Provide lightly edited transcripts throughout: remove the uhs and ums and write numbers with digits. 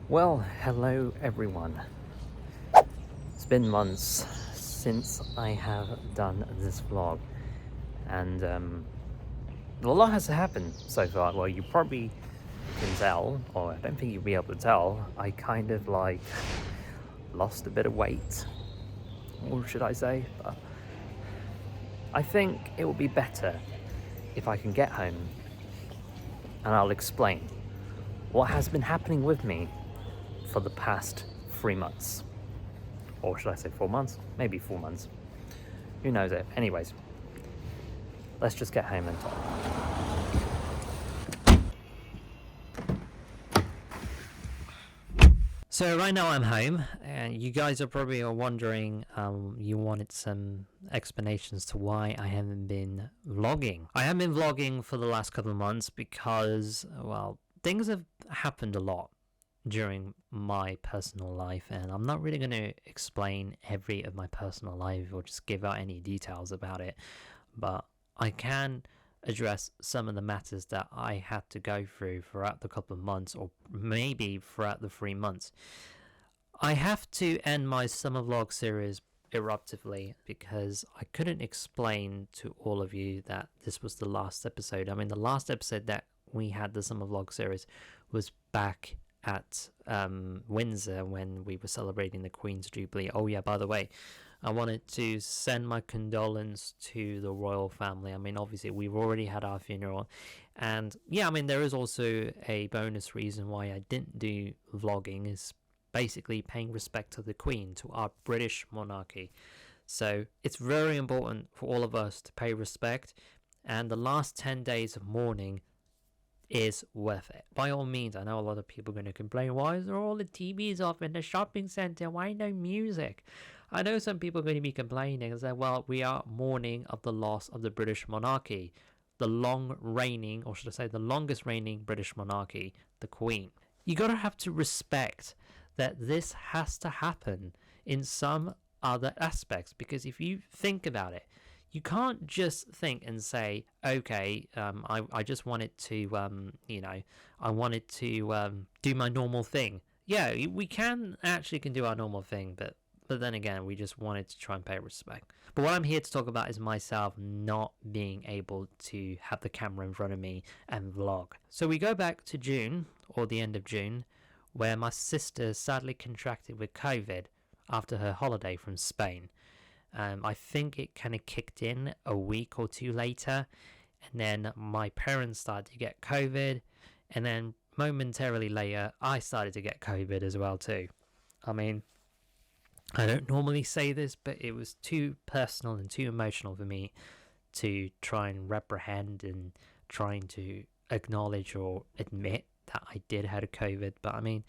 Well, hello everyone. It's been months since I have done this vlog, and a lot has happened so far. Well, you probably can tell, or I don't think you'll be able to tell, I kind of like lost a bit of weight, or should I say? But I think it will be better if I can get home and I'll explain what has been happening with me for the past 3 months. Or should I say 4 months? Maybe 4 months. Who knows it? Anyways, let's just get home and talk. So right now I'm home, and you guys are probably wondering, you wanted some explanations to why I haven't been vlogging. I haven't been vlogging for the last couple of months because, well, things have happened a lot during my personal life, and I'm not really going to explain every of my personal life or just give out any details about it, but I can address some of the matters that I had to go through throughout the couple of months, or maybe throughout the 3 months. I have to end my summer vlog series eruptively because I couldn't explain to all of you that this was the last episode. I mean, the last episode that we had the summer vlog series was back at Windsor when we were celebrating the Queen's Jubilee. Oh yeah, by the way, I wanted to send my condolence to the royal family. I mean, obviously we've already had our funeral, and yeah, I mean, there is also a bonus reason why I didn't do vlogging, is basically paying respect to the Queen, to our British monarchy. So it's very important for all of us to pay respect, and the last 10 days of mourning is worth it. By all means, I know a lot of people are going to complain, why is there all the TVs off in the shopping centre? Why no music? I know some people are going to be complaining and say, well, we are mourning of the loss of the British monarchy, the long reigning, or should I say the longest reigning British monarchy, the Queen. You gotta have to respect that this has to happen in some other aspects, because if you think about it, you can't just think and say, okay, I just wanted to, I wanted to do my normal thing. Yeah, we can do our normal thing, but then again, we just wanted to try and pay respect. But what I'm here to talk about is myself not being able to have the camera in front of me and vlog. So we go back to June, or the end of June, where my sister sadly contracted with COVID after her holiday from Spain. I think it kind of kicked in a week or two later, and then my parents started to get COVID, and then momentarily later, I started to get COVID as well too. I mean, I don't normally say this, but it was too personal and too emotional for me to try and reprehend and trying to acknowledge or admit that I did have a COVID. But I mean,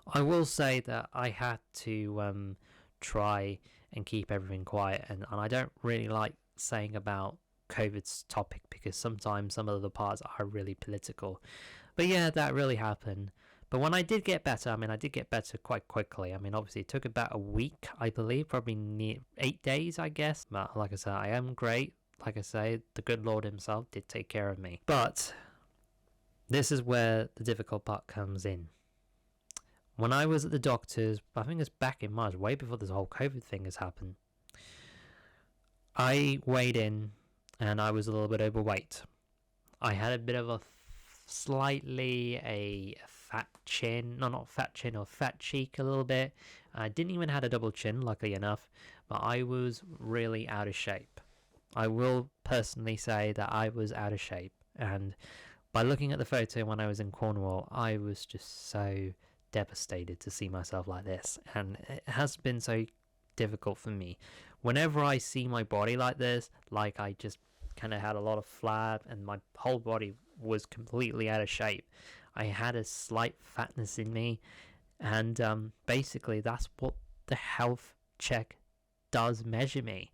I will say that I had to try and keep everything quiet, and I don't really like saying about COVID's topic because sometimes some of the parts are really political. But yeah, that really happened. But when I did get better, I mean, I did get better quite quickly. I mean, obviously it took about a week, I believe, probably 8 days, I guess. But like I said, I am great. Like I say, the good Lord himself did take care of me. But this is where the difficult part comes in. When I was at the doctor's, I think it's back in March, way before this whole COVID thing has happened, I weighed in and I was a little bit overweight. I had a bit of a fat chin, no, not fat chin, or fat cheek a little bit. I didn't even have a double chin, luckily enough, but I was really out of shape. I will personally say that I was out of shape, and by looking at the photo when I was in Cornwall, I was just so devastated to see myself like this, and it has been so difficult for me. Whenever I see my body like this, like I just kind of had a lot of flab and my whole body was completely out of shape, I had a slight fatness in me, and basically that's what the health check does measure me.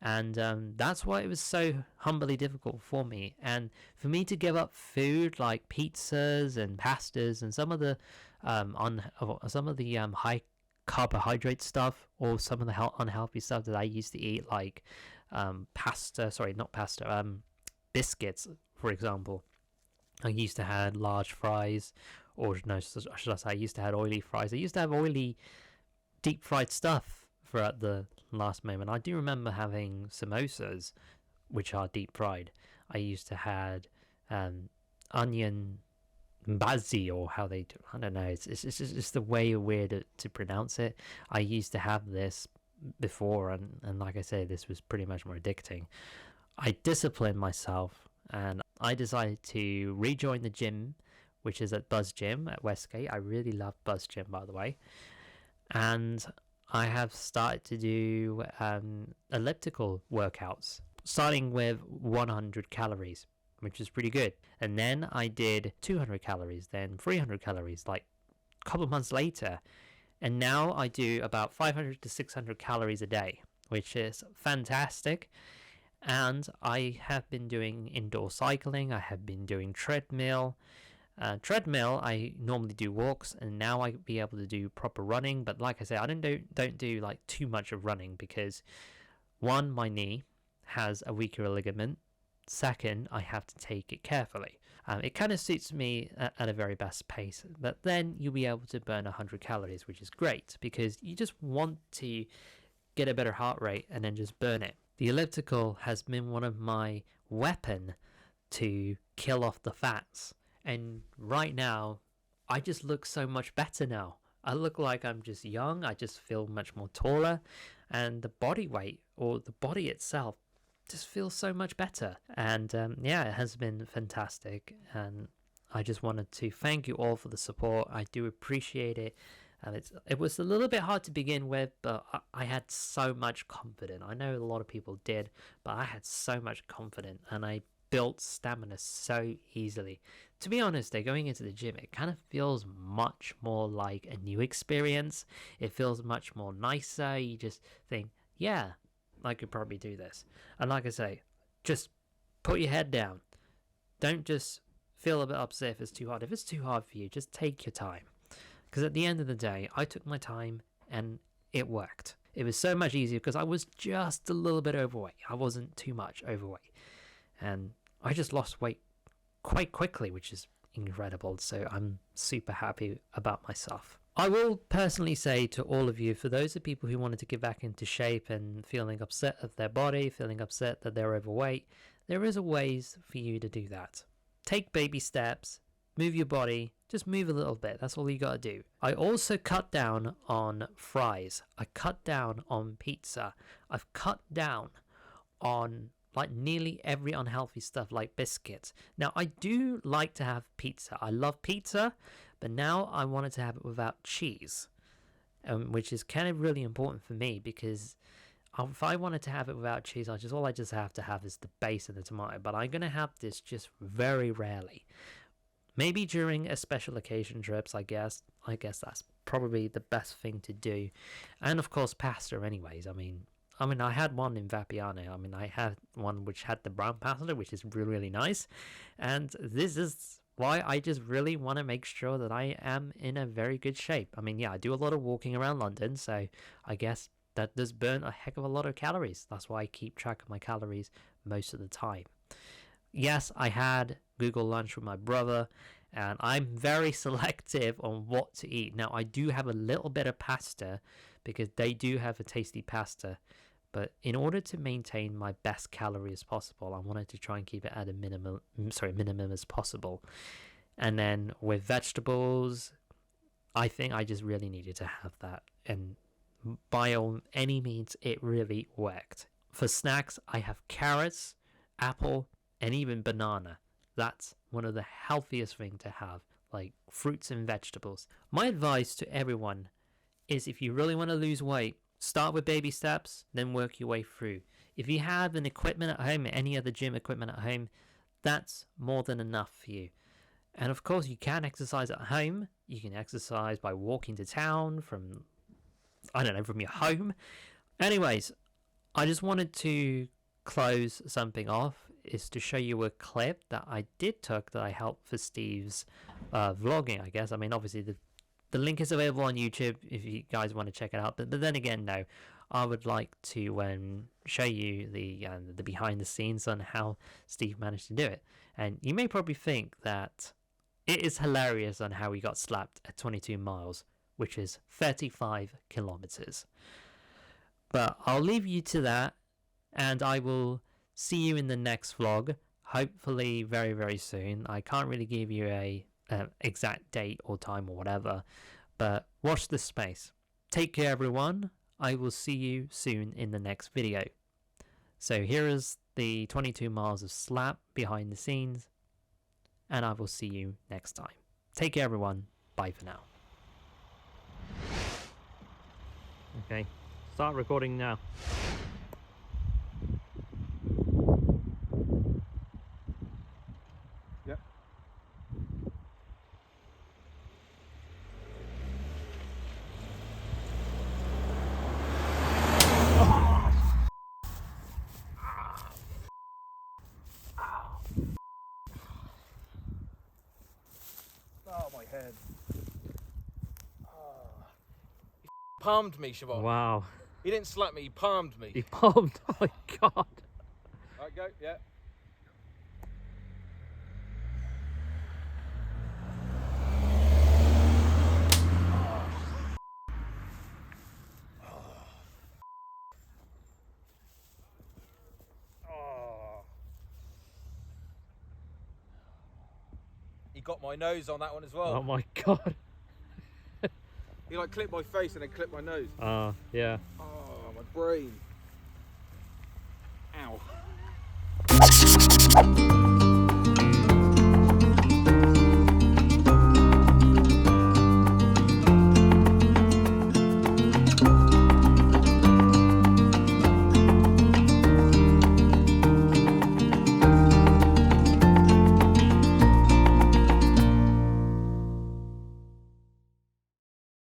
And that's why it was so humbly difficult for me. And for me to give up food like pizzas and pastas and some of the high carbohydrate stuff, or some of the unhealthy stuff that I used to eat, like biscuits, for example. I used to have large fries, or no, should I say, I used to have oily fries. I used to have oily, deep fried stuff throughout the last moment. I do remember having samosas, which are deep fried. I used to had onion bazi, or how they do. I don't know. It's just the way weird to pronounce it. I used to have this before, and like I say, this was pretty much more addicting. I disciplined myself, and I decided to rejoin the gym, which is at Buzz Gym at Westgate. I really love Buzz Gym, by the way. And I have started to do elliptical workouts, starting with 100 calories, which is pretty good. And then I did 200 calories, then 300 calories, like a couple of months later. And now I do about 500 to 600 calories a day, which is fantastic. And I have been doing indoor cycling. I have been doing treadmill. Treadmill, I normally do walks, and now I be able to do proper running. But like I say, I don't do like too much of running because, one, my knee has a weaker ligament. Second, I have to take it carefully. It kind of suits me at a very best pace. But then you'll be able to burn 100 calories, which is great because you just want to get a better heart rate and then just burn it. The elliptical has been one of my weapon to kill off the fats. And right now, I just look so much better now. I look like I'm just young. I just feel much more taller. And the body weight, or the body itself, just feels so much better. And yeah, it has been fantastic. And I just wanted to thank you all for the support. I do appreciate it. And it was a little bit hard to begin with, but I had so much confidence. I know a lot of people did, but I had so much confidence, and I built stamina so easily. To be honest, going into the gym, it kind of feels much more like a new experience. It feels much more nicer. You just think, yeah, I could probably do this. And like I say, just put your head down. Don't just feel a bit upset if it's too hard. If it's too hard for you, just take your time. Because at the end of the day, I took my time and it worked. It was so much easier because I was just a little bit overweight. I wasn't too much overweight. And I just lost weight quite quickly, which is incredible. So I'm super happy about myself. I will personally say to all of you, for those of people who wanted to get back into shape and feeling upset of their body, feeling upset that they're overweight, there is a ways for you to do that. Take baby steps, move your body, just move a little bit. That's all you gotta do. I also cut down on fries. I cut down on pizza. I've cut down on like nearly every unhealthy stuff like biscuits. Now I do like to have pizza. I love pizza, but now I wanted to have it without cheese, which is kind of really important for me because if I wanted to have it without cheese, all I just have to have is the base and the tomato. But I'm gonna have this just very rarely. Maybe during a special occasion trips, I guess that's probably the best thing to do. And of course, pasta anyways. I mean, I had one in Vapiano. I had one which had the brown pasta, which is really, really nice. And this is why I just really want to make sure that I am in a very good shape. Yeah, I do a lot of walking around London, so I guess that does burn a heck of a lot of calories. That's why I keep track of my calories most of the time. Yes, I had Google lunch with my brother, and I'm very selective on what to eat. Now, I do have a little bit of pasta because they do have a tasty pasta, but in order to maintain my best calorie as possible, I wanted to try and keep it at a minimum as possible. And then with vegetables, I think I just really needed to have that, and by any means, it really worked. For snacks, I have carrots, apple, and even banana. That's one of the healthiest things to have, like fruits and vegetables. My advice to everyone is if you really want to lose weight, start with baby steps, then work your way through. If you have an equipment at home, any other gym equipment at home, that's more than enough for you. And of course, you can exercise at home. You can exercise by walking to town from your home. Anyways, I just wanted to close something off is to show you a clip that I did took that I helped for Steve's vlogging, I guess. Obviously the link is available on YouTube if you guys want to check it out. But then again, no, I would like to show you the behind the scenes on how Steve managed to do it. And you may probably think that It is hilarious on how he got slapped at 22 miles, which is 35 kilometers. But I'll leave you to that, and I will see you in the next vlog, hopefully very, very soon. I can't really give you a exact date or time or whatever, but watch this space. Take care, everyone. I will see you soon in the next video. So here is the 22 miles of slap behind the scenes, and I will see you next time. Take care, everyone. Bye for now. Okay, start recording now. Yep. Oh, my head. Oh. He palmed me, Shemon. Wow. He didn't slap me, he palmed me. He palmed. Oh my god. Right, go, yeah. He got my nose on that one as well. Oh my god. He like clipped my face and then clipped my nose. Yeah. Oh, my brain. Ow.